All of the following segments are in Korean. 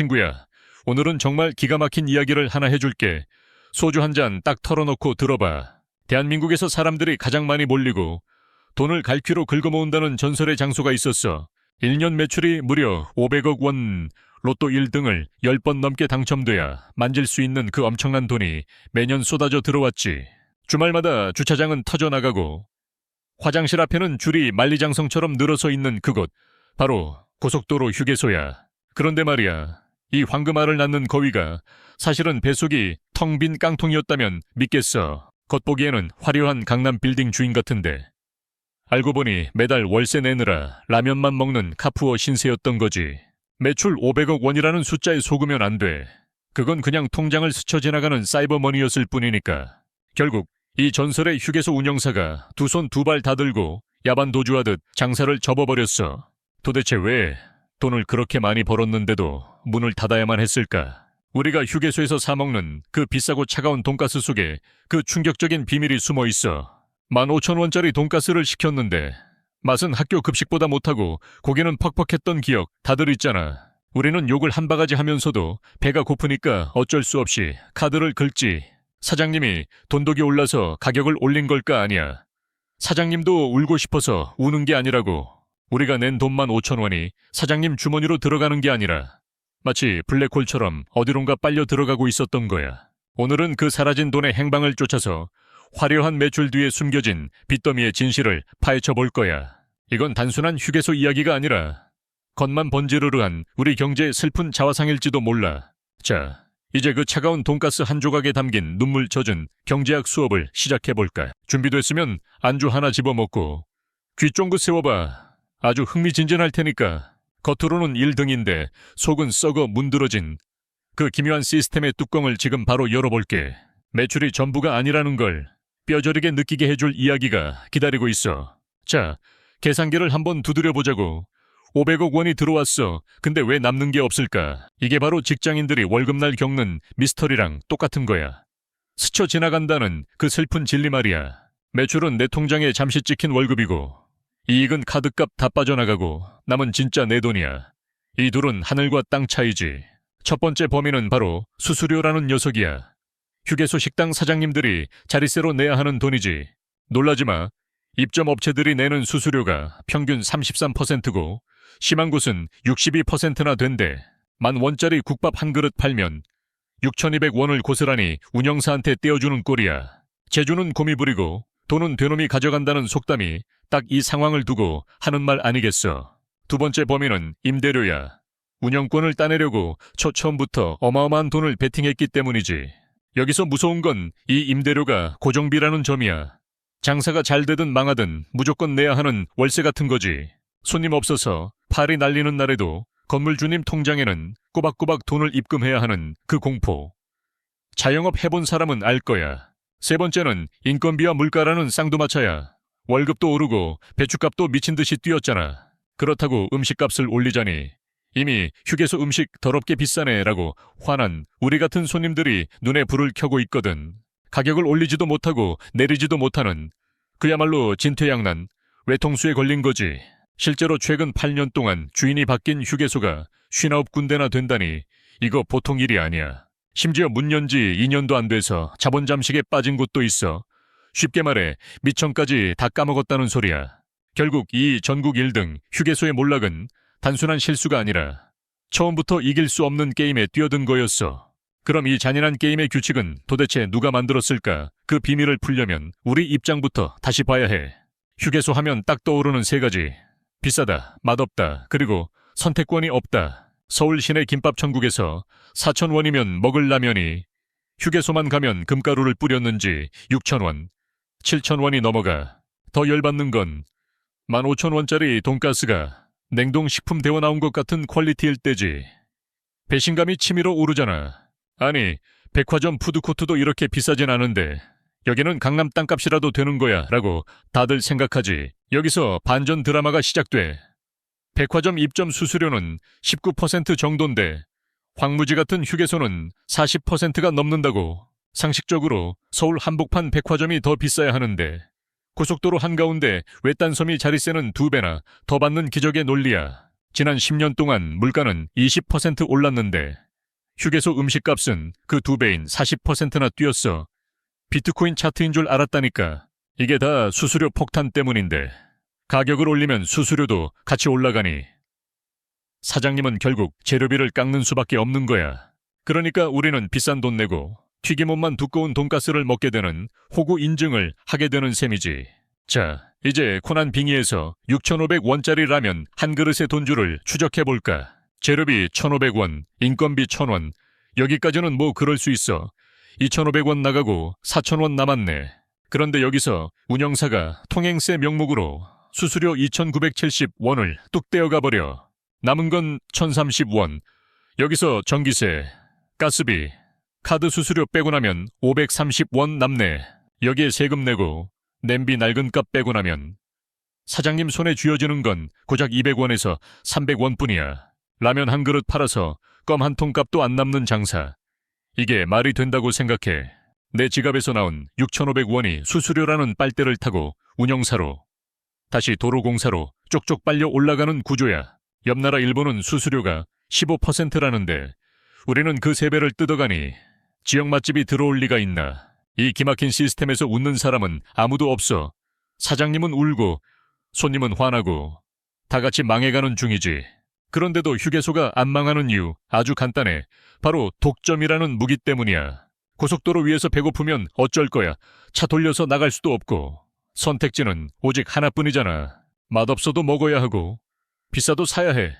친구야, 오늘은 정말 기가 막힌 이야기를 하나 해줄게. 소주 한 잔 딱 털어놓고 들어봐. 대한민국에서 사람들이 가장 많이 몰리고 돈을 갈퀴로 긁어모은다는 전설의 장소가 있었어. 1년 매출이 무려 500억 원, 로또 1등을 10번 넘게 당첨돼야 만질 수 있는 그 엄청난 돈이 매년 쏟아져 들어왔지. 주말마다 주차장은 터져나가고 화장실 앞에는 줄이 만리장성처럼 늘어서 있는 그곳, 바로 고속도로 휴게소야. 그런데 말이야, 이 황금알을 낳는 거위가 사실은 뱃속이 텅 빈 깡통이었다면 믿겠어. 겉보기에는 화려한 강남 빌딩 주인 같은데 알고 보니 매달 월세 내느라 라면만 먹는 카푸어 신세였던 거지. 매출 500억 원이라는 숫자에 속으면 안 돼. 그건 그냥 통장을 스쳐 지나가는 사이버머니였을 뿐이니까. 결국 이 전설의 휴게소 운영사가 두 손 두 발 다 들고 야반 도주하듯 장사를 접어버렸어. 도대체 왜 돈을 그렇게 많이 벌었는데도 문을 닫아야만 했을까? 우리가 휴게소에서 사먹는 그 비싸고 차가운 돈가스 속에 그 충격적인 비밀이 숨어 있어. 15,000원짜리 돈가스를 시켰는데 맛은 학교 급식보다 못하고 고기는 퍽퍽했던 기억 다들 있잖아. 우리는 욕을 한 바가지 하면서도 배가 고프니까 어쩔 수 없이 카드를 긁지. 사장님이 돈독이 올라서 가격을 올린 걸까 아니야. 사장님도 울고 싶어서 우는 게 아니라고. 우리가 낸 돈만 5,000원이 사장님 주머니로 들어가는 게 아니라 마치 블랙홀처럼 어디론가 빨려 들어가고 있었던 거야. 오늘은 그 사라진 돈의 행방을 쫓아서 화려한 매출 뒤에 숨겨진 빚더미의 진실을 파헤쳐 볼 거야. 이건 단순한 휴게소 이야기가 아니라 겉만 번지르르한 우리 경제의 슬픈 자화상일지도 몰라. 자, 이제 그 차가운 돈가스 한 조각에 담긴 눈물 젖은 경제학 수업을 시작해볼까. 준비됐으면 안주 하나 집어먹고 귀 쫑긋 세워봐. 아주 흥미진진할 테니까. 겉으로는 1등인데 속은 썩어 문드러진 그 기묘한 시스템의 뚜껑을 지금 바로 열어볼게. 매출이 전부가 아니라는 걸 뼈저리게 느끼게 해줄 이야기가 기다리고 있어. 자, 계산기를 한번 두드려보자고. 500억 원이 들어왔어. 근데 왜 남는 게 없을까? 이게 바로 직장인들이 월급날 겪는 미스터리랑 똑같은 거야. 스쳐 지나간다는 그 슬픈 진리 말이야. 매출은 내 통장에 잠시 찍힌 월급이고 이익은 카드값 다 빠져나가고 남은 진짜 내 돈이야. 이 둘은 하늘과 땅 차이지. 첫 번째 범인은 바로 수수료라는 녀석이야. 휴게소 식당 사장님들이 자릿세로 내야 하는 돈이지. 놀라지 마. 입점 업체들이 내는 수수료가 평균 33%고 심한 곳은 62%나 된대. 10,000원짜리 국밥 한 그릇 팔면 6,200원을 고스란히 운영사한테 떼어주는 꼴이야. 재주는 곰이 부리고 돈은 되놈이 가져간다는 속담이 딱 이 상황을 두고 하는 말 아니겠어. 두 번째 범인은 임대료야. 운영권을 따내려고 처음부터 어마어마한 돈을 베팅했기 때문이지. 여기서 무서운 건 이 임대료가 고정비라는 점이야. 장사가 잘 되든 망하든 무조건 내야 하는 월세 같은 거지. 손님 없어서 팔이 날리는 날에도 건물주님 통장에는 꼬박꼬박 돈을 입금해야 하는 그 공포. 자영업 해본 사람은 알 거야. 세 번째는 인건비와 물가라는 쌍두마차야. 월급도 오르고 배춧값도 미친 듯이 뛰었잖아. 그렇다고 음식값을 올리자니 이미 휴게소 음식 더럽게 비싸네 라고 화난 우리 같은 손님들이 눈에 불을 켜고 있거든. 가격을 올리지도 못하고 내리지도 못하는 그야말로 진퇴양난 외통수에 걸린 거지. 실제로 최근 8년 동안 주인이 바뀐 휴게소가 59군데나 된다니 이거 보통 일이 아니야. 심지어 문 연 지 2년도 안 돼서 자본 잠식에 빠진 곳도 있어. 쉽게 말해 미천까지 다 까먹었다는 소리야. 결국 이 전국 1등 휴게소의 몰락은 단순한 실수가 아니라 처음부터 이길 수 없는 게임에 뛰어든 거였어. 그럼 이 잔인한 게임의 규칙은 도대체 누가 만들었을까? 그 비밀을 풀려면 우리 입장부터 다시 봐야 해. 휴게소 하면 딱 떠오르는 세 가지. 비싸다, 맛없다, 그리고 선택권이 없다. 서울 시내 김밥 천국에서 4,000원이면 먹을 라면이 휴게소만 가면 금가루를 뿌렸는지 6,000원, 7,000원이 넘어가. 더 열받는 건 15,000원짜리 돈가스가 냉동식품 데워 나온 것 같은 퀄리티일 때지. 배신감이 치밀어 오르잖아. 아니, 백화점 푸드코트도 이렇게 비싸진 않은데 여기는 강남 땅값이라도 되는 거야 라고 다들 생각하지. 여기서 반전 드라마가 시작돼. 백화점 입점 수수료는 19% 정도인데 황무지 같은 휴게소는 40%가 넘는다고. 상식적으로 서울 한복판 백화점이 더 비싸야 하는데 고속도로 한가운데 외딴섬이 자릿세는 2배나 더 받는 기적의 논리야. 지난 10년 동안 물가는 20% 올랐는데 휴게소 음식값은 그 2배인 40%나 뛰었어. 비트코인 차트인 줄 알았다니까. 이게 다 수수료 폭탄 때문인데 가격을 올리면 수수료도 같이 올라가니 사장님은 결국 재료비를 깎는 수밖에 없는 거야. 그러니까 우리는 비싼 돈 내고 튀김옷만 두꺼운 돈가스를 먹게 되는 호구 인증을 하게 되는 셈이지. 자, 이제 코난 빙의에서 6,500원짜리 라면 한 그릇의 돈줄을 추적해볼까. 재료비 1,500원, 인건비 1,000원. 여기까지는 뭐 그럴 수 있어. 2,500원 나가고 4,000원 남았네. 그런데 여기서 운영사가 통행세 명목으로 수수료 2,970원을 뚝 떼어가 버려. 남은 건 1,030원. 여기서 전기세, 가스비, 카드 수수료 빼고 나면 530원 남네. 여기에 세금 내고 냄비 낡은 값 빼고 나면 사장님 손에 쥐어지는 건 고작 200원에서 300원 뿐이야. 라면 한 그릇 팔아서 껌 한 통 값도 안 남는 장사. 이게 말이 된다고 생각해. 내 지갑에서 나온 6,500원이 수수료라는 빨대를 타고 운영사로 다시 도로공사로 쪽쪽 빨려 올라가는 구조야. 옆 나라 일본은 수수료가 15%라는데 우리는 그 3배를 뜯어가니 지역 맛집이 들어올 리가 있나. 이 기막힌 시스템에서 웃는 사람은 아무도 없어. 사장님은 울고 손님은 화나고 다 같이 망해가는 중이지. 그런데도 휴게소가 안 망하는 이유 아주 간단해. 바로 독점이라는 무기 때문이야. 고속도로 위에서 배고프면 어쩔 거야. 차 돌려서 나갈 수도 없고. 선택지는 오직 하나뿐이잖아. 맛없어도 먹어야 하고 비싸도 사야 해.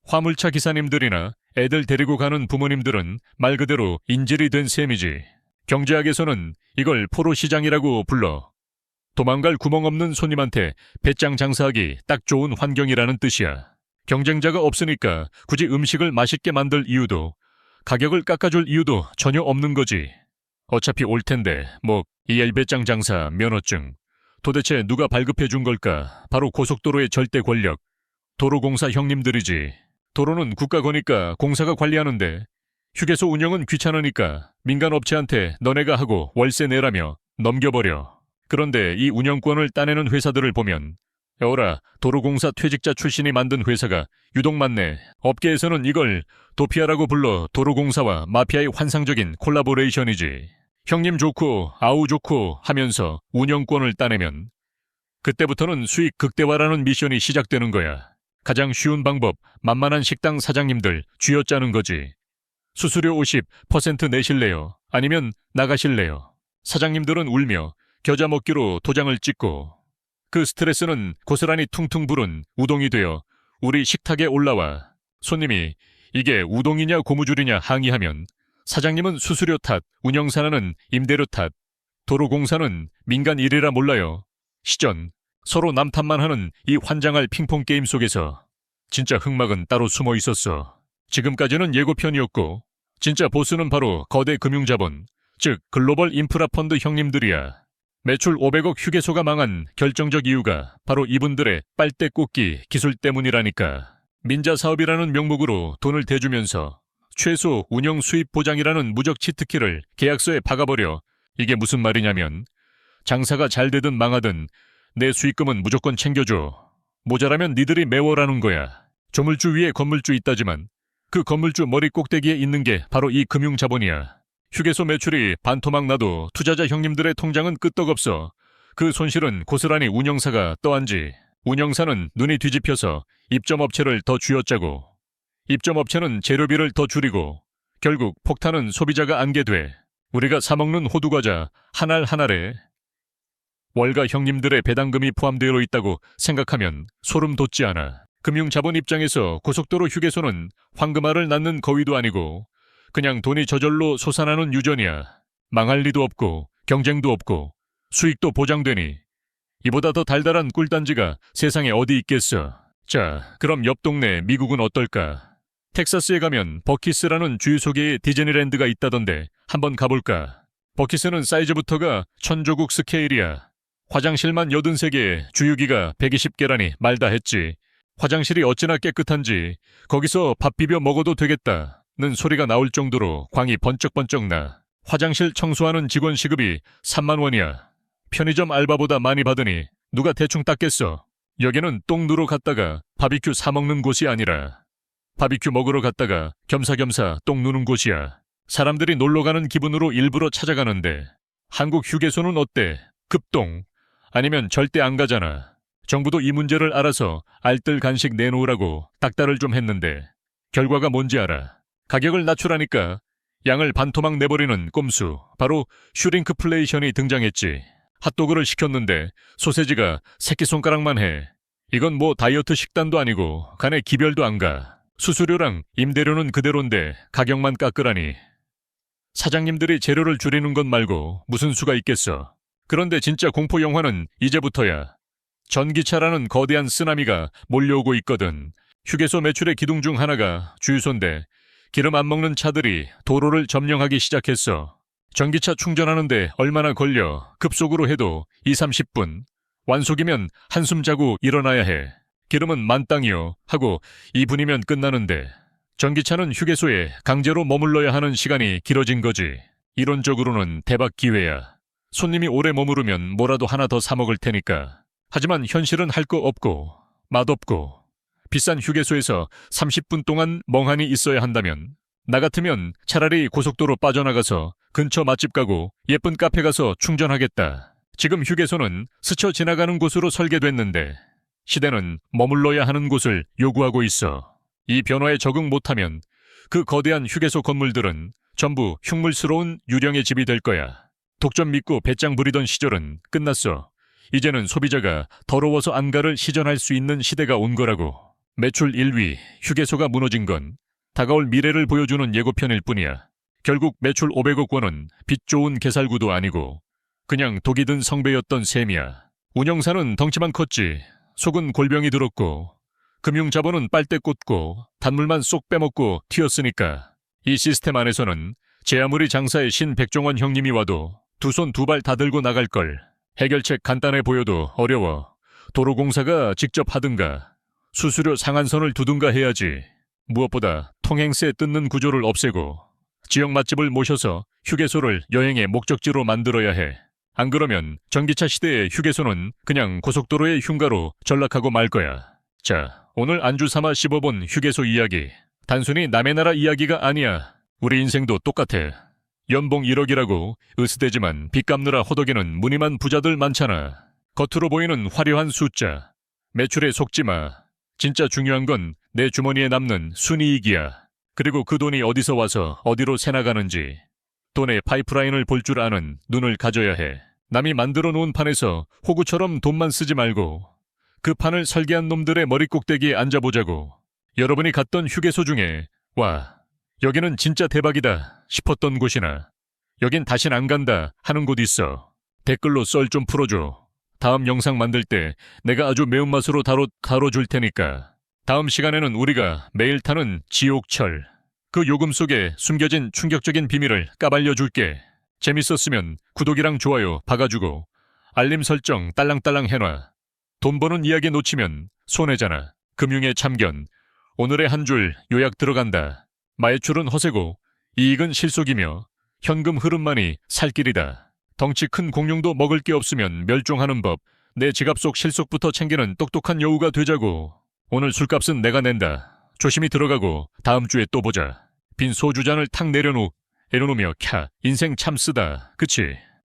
화물차 기사님들이나 애들 데리고 가는 부모님들은 말 그대로 인질이 된 셈이지. 경제학에서는 이걸 포로시장이라고 불러. 도망갈 구멍 없는 손님한테 배짱 장사하기 딱 좋은 환경이라는 뜻이야. 경쟁자가 없으니까 굳이 음식을 맛있게 만들 이유도 가격을 깎아줄 이유도 전혀 없는 거지. 어차피 올 텐데 뭐 이 배짱 장사 면허증 도대체 누가 발급해 준 걸까? 바로 고속도로의 절대 권력 도로공사 형님들이지. 도로는 국가 거니까 공사가 관리하는데 휴게소 운영은 귀찮으니까 민간 업체한테 너네가 하고 월세 내라며 넘겨버려. 그런데 이 운영권을 따내는 회사들을 보면 어라, 도로공사 퇴직자 출신이 만든 회사가 유독 많네. 업계에서는 이걸 도피아라고 불러. 도로공사와 마피아의 환상적인 콜라보레이션이지. 형님 좋고 아우 좋고 하면서 운영권을 따내면 그때부터는 수익 극대화라는 미션이 시작되는 거야. 가장 쉬운 방법, 만만한 식당 사장님들 쥐어짜는 거지. 수수료 50% 내실래요? 아니면 나가실래요? 사장님들은 울며 겨자 먹기로 도장을 찍고 그 스트레스는 고스란히 퉁퉁 부른 우동이 되어 우리 식탁에 올라와. 손님이 이게 우동이냐 고무줄이냐 항의하면 사장님은 수수료 탓, 운영사는 임대료 탓, 도로공사는 민간 일이라 몰라요. 시전, 서로 남 탓만 하는 이 환장할 핑퐁 게임 속에서 진짜 흑막은 따로 숨어 있었어. 지금까지는 예고편이었고 진짜 보스는 바로 거대 금융자본, 즉 글로벌 인프라 펀드 형님들이야. 매출 500억 휴게소가 망한 결정적 이유가 바로 이분들의 빨대 꽂기 기술 때문이라니까. 민자 사업이라는 명목으로 돈을 대주면서 최소 운영 수입 보장이라는 무적 치트키를 계약서에 박아버려. 이게 무슨 말이냐면 장사가 잘 되든 망하든 내 수익금은 무조건 챙겨줘. 모자라면 니들이 메워라는 거야. 조물주 위에 건물주 있다지만 그 건물주 머리 꼭대기에 있는 게 바로 이 금융자본이야. 휴게소 매출이 반토막 나도 투자자 형님들의 통장은 끄떡없어. 그 손실은 고스란히 운영사가 떠안지. 운영사는 눈이 뒤집혀서 입점업체를 더 쥐어짜고 입점업체는 재료비를 더 줄이고 결국 폭탄은 소비자가 안게 돼. 우리가 사먹는 호두과자 한 알 한 알에 월가 형님들의 배당금이 포함되어 있다고 생각하면 소름 돋지 않아. 금융자본 입장에서 고속도로 휴게소는 황금알을 낳는 거위도 아니고 그냥 돈이 저절로 솟아나는 유전이야. 망할 리도 없고 경쟁도 없고 수익도 보장되니 이보다 더 달달한 꿀단지가 세상에 어디 있겠어. 자, 그럼 옆 동네 미국은 어떨까? 텍사스에 가면 버키스라는 주유소계의 디즈니랜드가 있다던데 한번 가볼까? 버키스는 사이즈부터가 천조국 스케일이야. 화장실만 83개, 주유기가 120개라니 말다 했지. 화장실이 어찌나 깨끗한지 거기서 밥 비벼 먹어도 되겠다는 소리가 나올 정도로 광이 번쩍번쩍 나. 화장실 청소하는 직원 시급이 3만 원이야. 편의점 알바보다 많이 받으니 누가 대충 닦겠어. 여기는 똥 누러 갔다가 바비큐 사 먹는 곳이 아니라 바비큐 먹으러 갔다가 겸사겸사 똥 누는 곳이야. 사람들이 놀러 가는 기분으로 일부러 찾아가는데 한국 휴게소는 어때? 급똥? 아니면 절대 안 가잖아. 정부도 이 문제를 알아서 알뜰 간식 내놓으라고 닥달을 좀 했는데 결과가 뭔지 알아. 가격을 낮추라니까 양을 반토막 내버리는 꼼수, 바로 슈링크플레이션이 등장했지. 핫도그를 시켰는데 소세지가 새끼손가락만 해. 이건 뭐 다이어트 식단도 아니고 간에 기별도 안 가. 수수료랑 임대료는 그대로인데 가격만 깎으라니. 사장님들이 재료를 줄이는 것 말고 무슨 수가 있겠어. 그런데 진짜 공포 영화는 이제부터야. 전기차라는 거대한 쓰나미가 몰려오고 있거든. 휴게소 매출의 기둥 중 하나가 주유소인데 기름 안 먹는 차들이 도로를 점령하기 시작했어. 전기차 충전하는데 얼마나 걸려? 급속으로 해도 20-30분. 완속이면 한숨 자고 일어나야 해. 기름은 만땅이요 하고 2분이면 끝나는데 전기차는 휴게소에 강제로 머물러야 하는 시간이 길어진 거지. 이론적으로는 대박 기회야. 손님이 오래 머무르면 뭐라도 하나 더 사 먹을 테니까. 하지만 현실은 할 거 없고 맛없고 비싼 휴게소에서 30분 동안 멍하니 있어야 한다면 나 같으면 차라리 고속도로 빠져나가서 근처 맛집 가고 예쁜 카페 가서 충전하겠다. 지금 휴게소는 스쳐 지나가는 곳으로 설계됐는데 시대는 머물러야 하는 곳을 요구하고 있어. 이 변화에 적응 못하면 그 거대한 휴게소 건물들은 전부 흉물스러운 유령의 집이 될 거야. 독점 믿고 배짱 부리던 시절은 끝났어. 이제는 소비자가 더러워서 안 가를 시전할 수 있는 시대가 온 거라고. 매출 1위 휴게소가 무너진 건 다가올 미래를 보여주는 예고편일 뿐이야. 결국 매출 500억 원은 빚 좋은 개살구도 아니고 그냥 독이 든 성배였던 셈이야. 운영사는 덩치만 컸지 속은 골병이 들었고 금융자본은 빨대 꽂고 단물만 쏙 빼먹고 튀었으니까 이 시스템 안에서는 제 아무리 장사의 신 백종원 형님이 와도 두 손 두 발 다 들고 나갈걸. 해결책 간단해 보여도 어려워. 도로공사가 직접 하든가 수수료 상한선을 두든가 해야지. 무엇보다 통행세 뜯는 구조를 없애고 지역 맛집을 모셔서 휴게소를 여행의 목적지로 만들어야 해. 안 그러면 전기차 시대의 휴게소는 그냥 고속도로의 흉가로 전락하고 말 거야. 자, 오늘 안주 삼아 씹어본 휴게소 이야기. 단순히 남의 나라 이야기가 아니야. 우리 인생도 똑같아. 연봉 1억이라고 으스대지만 빚 갚느라 호덕이는 무늬만 부자들 많잖아. 겉으로 보이는 화려한 숫자. 매출에 속지 마. 진짜 중요한 건 내 주머니에 남는 순이익이야. 그리고 그 돈이 어디서 와서 어디로 새나가는지. 돈의 파이프라인을 볼 줄 아는 눈을 가져야 해. 남이 만들어 놓은 판에서 호구처럼 돈만 쓰지 말고 그 판을 설계한 놈들의 머리 꼭대기에 앉아보자고. 여러분이 갔던 휴게소 중에 와, 여기는 진짜 대박이다 싶었던 곳이나 여긴 다신 안 간다 하는 곳 있어. 댓글로 썰 좀 풀어줘. 다음 영상 만들 때 내가 아주 매운맛으로 다뤄줄 테니까. 다음 시간에는 우리가 매일 타는 지옥철, 그 요금 속에 숨겨진 충격적인 비밀을 까발려 줄게. 재밌었으면 구독이랑 좋아요 박아주고 알림 설정 딸랑딸랑 해놔. 돈 버는 이야기 놓치면 손해잖아. 금융의 참견. 오늘의 한 줄 요약 들어간다. 매출은 허세고 이익은 실속이며 현금 흐름만이 살 길이다. 덩치 큰 공룡도 먹을 게 없으면 멸종하는 법. 내 지갑 속 실속부터 챙기는 똑똑한 여우가 되자고. 오늘 술값은 내가 낸다. 조심히 들어가고 다음 주에 또 보자. 빈 소주잔을 탁 내려놓으며 캬, 인생 참 쓰다. 그치?